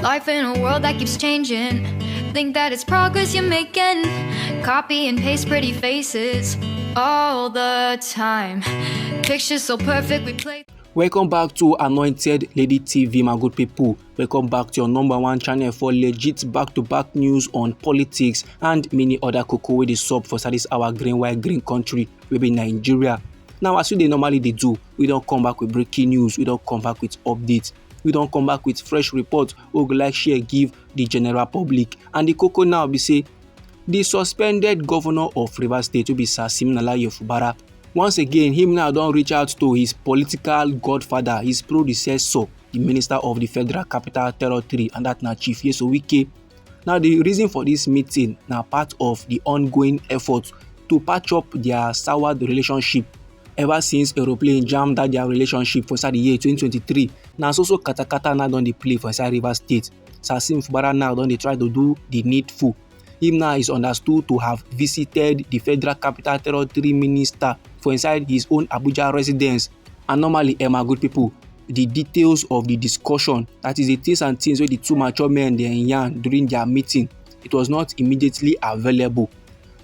Life in a world that keeps changing. Think that it's progress you're making. Copy and paste pretty faces all the time. Pictures so perfect we play. Welcome back to Anointed Lady TV, my good people. Welcome back to your #1 channel for legit back-to-back news on politics and many other cocoa wey dey sup for this our green country, wey be Nigeria. Now, as we normally do, we don't come back with breaking news, we don't come back with updates, we don't come back with fresh reports we go like share give the general public. And the cocoa now be say the suspended governor of Rivers State will be Siminalayi Fubara. Once again, him now don't reach out to his political godfather, his predecessor, the Minister of the Federal Capital Territory, and that na Chief Cessä. Now, the reason for this meeting now part of the ongoing effort to patch up their soured relationship ever since aeroplane jammed that their relationship for the year 2023. Now, so katakata now don't they play for inside Rivers State. Sasim Fubara now don't they try to do the needful. Him now is understood to have visited the Federal Capital Territory Minister for inside his own Abuja residence. And normally, my good people, the details of the discussion, that is the things and things where the two mature men they yarn during their meeting, it was not immediately available.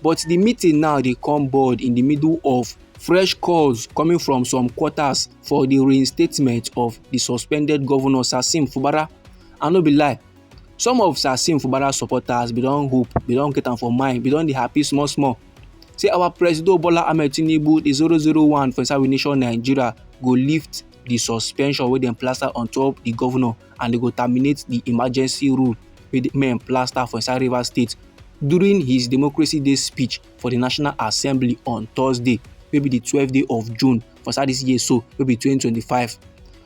But the meeting now they come board in the middle of fresh calls coming from some quarters for the reinstatement of the suspended governor Sasim Fubara. And no be lie, some of Sasim Fubara supporters be don hope, be don get am for mind, be don dey happy small. Say our President Bola Ahmed Tinubu, the 001 for inside we nation Nigeria, go lift the suspension wey dem plaster on top the governor, and they go terminate the emergency rule wey the men plaster for inside Rivers State during his Democracy Day speech for the National Assembly on Thursday, maybe the 12th day of June for inside this year, so maybe 2025.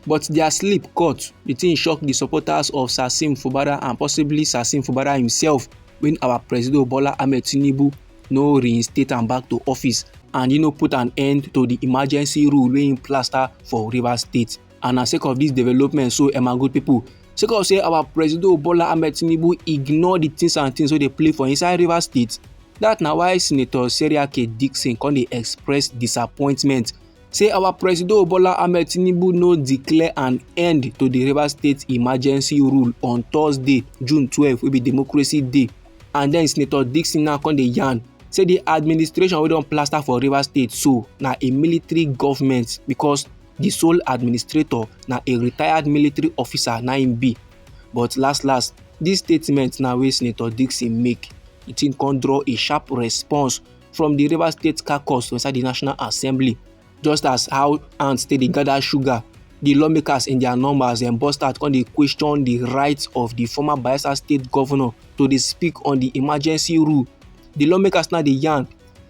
But their sleep caught. The thing shocked the supporters of Sasim Fubara and possibly Sasim Fubara himself when our President Bola Ahmed Tinubu no reinstate am back to office and put an end to the emergency rule wey im plaster for Rivers State. And na sake of this development, so my good people, sake of say our President Bola Ahmed Tinubu ignore the things and things wey dey play for inside Rivers State, that na why Senator Cessä Dixon come dey express disappointment. Say our President Bola Ahmed Tinubu no declare an end to the Rivers State emergency rule on Thursday, June 12, will be Democracy Day. And then Senator Dixon now come dey yarn, say the administration wey don plaster for Rivers State so na a military government because the sole administrator na a retired military officer na im be. But last, this statement na wey Senator Dixon make, it can draw a sharp response from the Rivers State caucus inside the National Assembly. Just as how ants dey gather sugar, the lawmakers in their numbers and burst out on the question the rights of the former Bayelsa State governor to dey speak on the emergency rule. The lawmakers now dey yarn,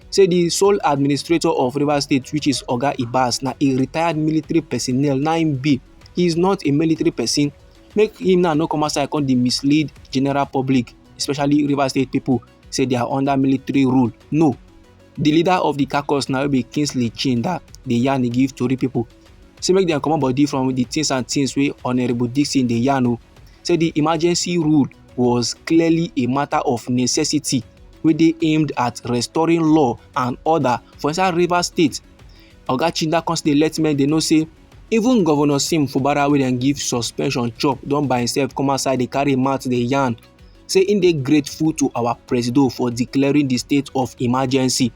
say the sole administrator of Rivers State, which is Oga Gbas, na a retired military personnel, na im be. He is not a military person. Make him now no come outside come dey mislead general public, especially Rivers State people, say they are under military rule. No. The leader of the caucus now will be Kingsley Chinda, the yarn he give Tory people. Say make them come body from the things and things wey Honorable Dixon the yarn. Say the emergency rule was clearly a matter of necessity, where they aimed at restoring law and order for inside Rivers State. Oga Chinda constantly let men they know say even Governor Sim Fubara wey dem give suspension chop don by himself come outside dey carry mouth dey yarn. Say in dey grateful to our president for declaring the state of emergency.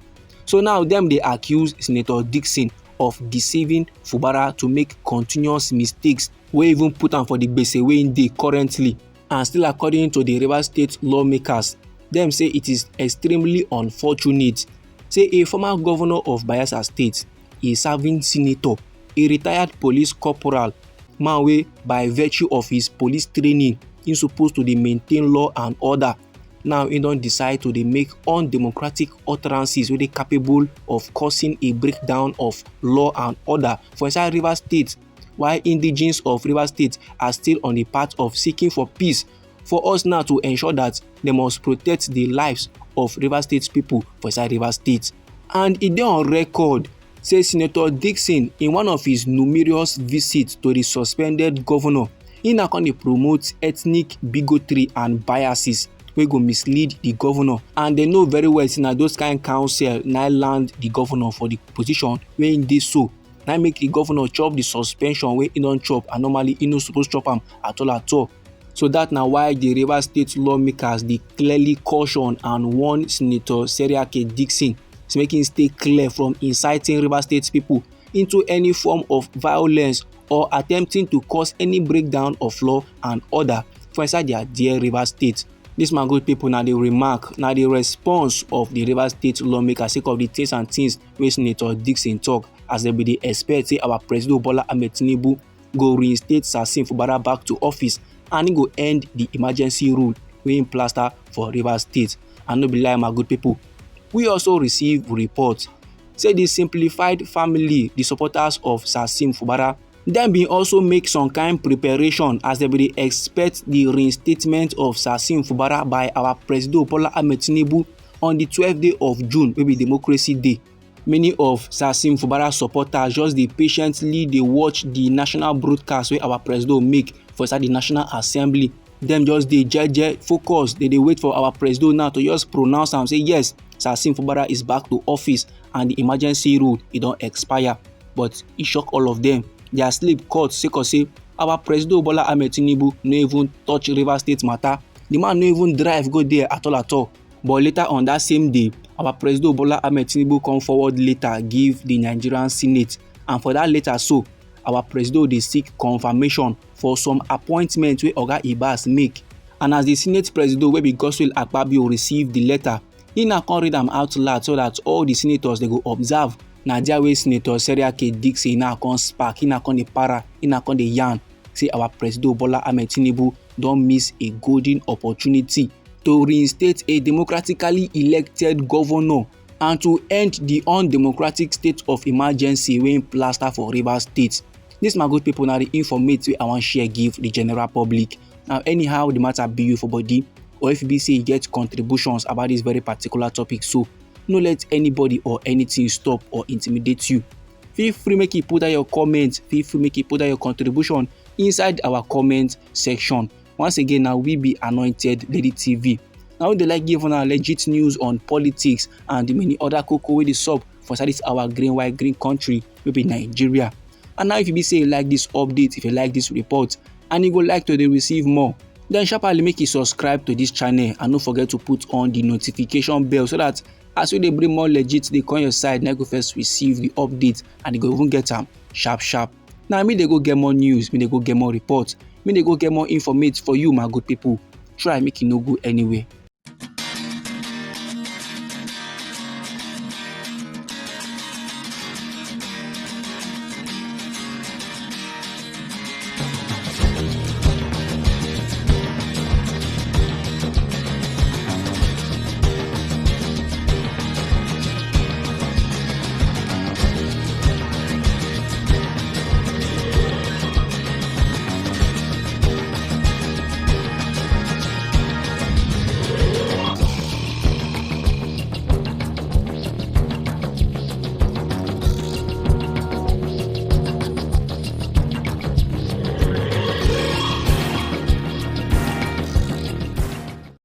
So now them they accuse Senator Dixon of deceiving Fubara to make continuous mistakes wey even put am for the gbese wey im dey currently. And still according to the Rivers State lawmakers, them say it is extremely unfortunate. Say a former governor of Bayelsa State, a serving senator, a retired police corporal, man wey by virtue of his police training, he supposed to dey maintain law and order. Now he don't decide to make undemocratic utterances where they capable of causing a breakdown of law and order for inside Rivers State, while indigenes of Rivers State are still on the path of seeking for peace. For us now to ensure that they must protect the lives of Rivers State people for inside Rivers State. And it dey on record, say Senator Dixon in one of his numerous visits to the suspended governor, he now can promote ethnic bigotry and biases wey go mislead the governor, and they know very well say na those kind counsel na land the governor for the position wey im dey so. Na make the governor chop the suspension wey he don chop, and normally he no suppose chop am at all. So dat na why the Rivers State lawmakers dey clearly caution and warn Senator Cenya0UT Dixon make im stay clear from inciting Rivers State pipo into any form of violence or attempting to cause any breakdown of law and order for inside their dear Rivers State. Dis my good pipo na the remark, na the response of the Rivers State lawmakers sake of the things and things wey Senator Dixon talk, as dem bin dey expect say our President Bola Ahmed Tinubu go reinstate Fubara back to office and im go end the emergency rule wey im plaster for Rivers State. And no be lie my good pipo, we also receive report say the simplified family, the supporters of Fubara, dem bin also make some kind preparation as dem bin dey expect the reinstatement of Fubara by our President Bola Ahmed Tinubu on the 12th day of June, wey be Democracy Day. Many of Fubara supporters just dey patiently dey watch the national broadcast wey our president make for inside the National Assembly. Dem just dey jeje focus, dey dey wait for our president now to just pronounce am say yes, Fubara is back to office and the emergency rule e don expire. But e shock all of them. Their sleep cut sake of say our President Bola Ahmed Tinubu no even touch Rivers State matter. The man no even drive go there at all. But later on that same day, our President Bola Ahmed Tinubu come forward later give the Nigerian Senate, and for that letter so, our president dey seek confirmation for some appointment wey Oga Gbas make. And as the Senate President wey be Godswill receive the letter, he now come read am out loud so that all the senators they go observe. Na there wey Senator Cenya0UT Dixon now come spark, he now come dey para, he now come dey yarn say our President Bola Ahmed Tinubu don miss a golden opportunity to reinstate a democratically elected governor and to end the undemocratic state of emergency wey plaster for Rivers State. Dis my good pipo na the informate wey I wan share give the general public. Now anyhow the matter be you for body, or if e be say you get contributions about this very particular topic, so no let anybody or anything stop or intimidate you. Feel free make you put out your comment, feel free make you put out your contribution inside our comment section. Once again, now we be Anointed Lady TV. Now we dey like give una legit news on politics and the many other cocoa wey dey sup for inside this our green country wey be Nigeria. And now if you be say you like this update, if you like this report and you go like to dey receive more, then sharply make you subscribe to this channel and don't forget to put on the notification bell so that as we dey bring more legit dey come your side, na go first receive the update and you go even get am sharp. Now me dey go get more news, me dey go get more reports, me dey go get more informate for you my good people. Try make you no go anywhere.